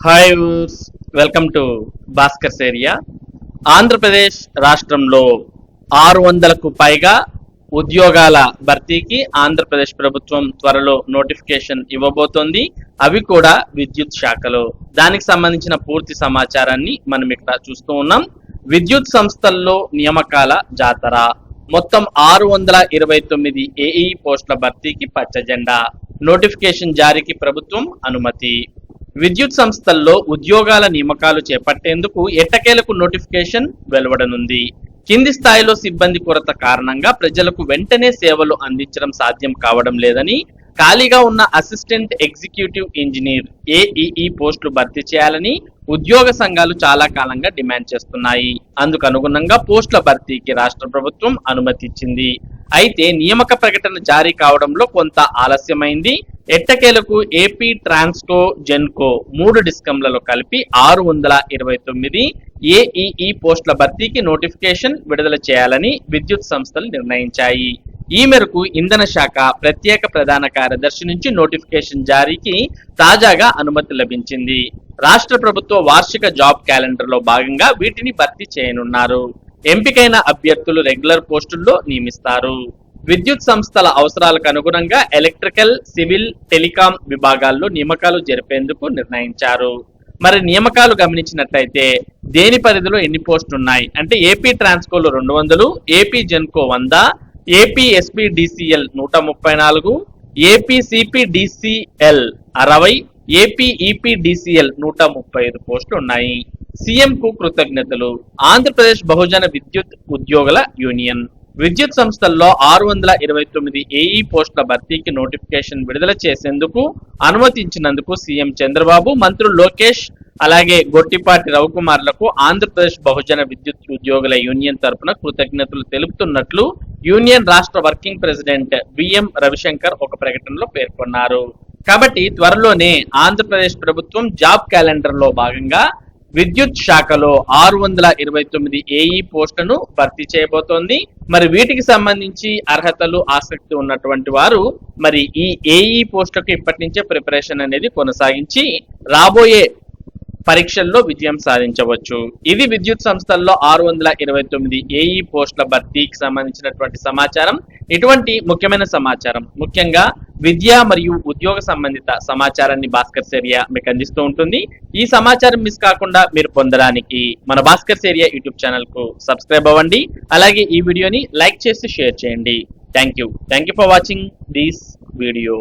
Hi, welcome to Bhaskar's area. Andhra Pradesh రాష్ట్రంలో 600కు పైగా ఉద్యోగాల భర్తీకి ఆంధ్రప్రదేశ్ ప్రభుత్వం త్వరలో నోటిఫికేషన్ ఇవ్వబోతోంది. అవి కూడా విద్యుత్ శాఖలో. దానికి సంబంధించిన పూర్తి సమాచారాన్ని మనం ఇక్కడ చూస్తూ ఉన్నాం. విద్యుత్ సంస్థల్లో నియామకాల జాతర. మొత్తం 629 ఏఈ పోస్టుల భర్తీకి పచ్చ జెండా. నోటిఫికేషన్ జారీకి ప్రభుత్వం అనుమతి. విద్యుత్ సంస్థల్లో ఉద్యోగాల నియామకాలు చేపట్టేందుకు ఎట్టకేలకు నోటిఫికేషన్ వెలువడనుంది. కింది స్థాయిలో సిబ్బంది కొరత కారణంగా ప్రజలకు వెంటనే సేవలు అందించడం సాధ్యం కావడం లేదని, ఖాళీగా ఉన్న అసిస్టెంట్ ఎగ్జిక్యూటివ్ ఇంజనీర్ ఏఈఈ పోస్టులు భర్తీ చేయాలని ఉద్యోగ సంఘాలు చాలా కాలంగా డిమాండ్ చేస్తున్నాయి. అందుకు అనుగుణంగా పోస్టుల భర్తీకి రాష్ట్ర ప్రభుత్వం అనుమతి ఇచ్చింది. అయితే నియామక ప్రకటన జారీ కావడంలో కొంత ఆలస్యమైంది. ఎట్టకేలకు ఏపీ ట్రాన్స్కో, జెన్కో 3 డిస్కంలలో కలిపి 629 ఏఈఈ పోస్టుల భర్తీకి నోటిఫికేషన్ విడుదల చేయాలని విద్యుత్ సంస్థలు నిర్ణయించాయి. ఈ మేరకు ఇంధన శాఖ ప్రత్యేక ప్రధాన కార్యదర్శి నుంచి నోటిఫికేషన్ జారీకి తాజాగా అనుమతి లభించింది. రాష్ట్ర ప్రభుత్వ వార్షిక జాబ్ క్యాలెండర్ లో భాగంగా వీటిని భర్తీ చేయనున్నారు. ఎంపికైన అభ్యర్థులు రెగ్యులర్ పోస్టుల్లో నియమిస్తారు. విద్యుత్ సంస్థల అవసరాలకు అనుగుణంగా ఎలక్ట్రికల్, సివిల్, టెలికాం విభాగాల్లో నియామకాలు జరిపేందుకు నిర్ణయించారు. మరి నియామకాలు గమనించినట్లయితే దేని పరిధిలో ఎన్ని పోస్టులు ఉన్నాయి అంటే ఏపీ ట్రాన్స్కోలో 200, AP Genco 100, AP SPDCL 134, AP CPDCL 60, AP EPDCL 135 పోస్టులు ఉన్నాయి. సీఎం కు కృతజ్ఞతలు. ఆంధ్రప్రదేశ్ బహుజన విద్యుత్ ఉద్యోగుల యూనియన్ విద్యుత్ సంస్థల్లో 629 ఏఈ పోస్టుల భర్తీకి నోటిఫికేషన్ విడుదల చేసేందుకు అనుమతించినందుకు సీఎం చంద్రబాబు, మంత్రులు లోకేష్ అలాగే గొట్టిపాటి రవికుమార్లకు ఆంధ్రప్రదేశ్ బహుజన విద్యుత్ ఉద్యోగుల యూనియన్ తరపున కృతజ్ఞతలు తెలుపుతున్నట్లు యూనియన్ రాష్ట్ర వర్కింగ్ ప్రెసిడెంట్ బిఎం రవిశంకర్ ఒక ప్రకటనలో పేర్కొన్నారు. కాబట్టి త్వరలోనే ఆంధ్రప్రదేశ్ ప్రభుత్వం జాబ్ క్యాలెండర్ లో భాగంగా విద్యుత్ శాఖలో 629 ఏఈ పోస్టులను భర్తీ చేయబోతోంది. మరి వీటికి సంబంధించి అర్హతలు, ఆసక్తి ఉన్నటువంటి వారు మరి ఈ ఏఈ పోస్టులకు ఇప్పటి నుంచే ప్రిపరేషన్ అనేది కొనసాగించి రాబోయే పరీక్షల్లో విజయం సాధించవచ్చు. ఇది విద్యుత్ సంస్థల్లో 629 ఏఈ పోస్టుల భర్తీకి సంబంధించినటువంటి సమాచారం. ఇటువంటి ముఖ్యమైన సమాచారం, ముఖ్యంగా విద్య మరియు ఉద్యోగ సంబంధిత సమాచారాన్ని భాస్కర్స్ ఏరియా మీకు అందిస్తూ ఉంటుంది. ఈ సమాచారం మిస్ కాకుండా మీరు పొందడానికి మన భాస్కర్స్ ఏరియా యూట్యూబ్ ఛానల్ కు సబ్స్క్రైబ్ అవ్వండి. అలాగే ఈ వీడియోని లైక్ చేసి షేర్ చేయండి. Thank you for watching this video.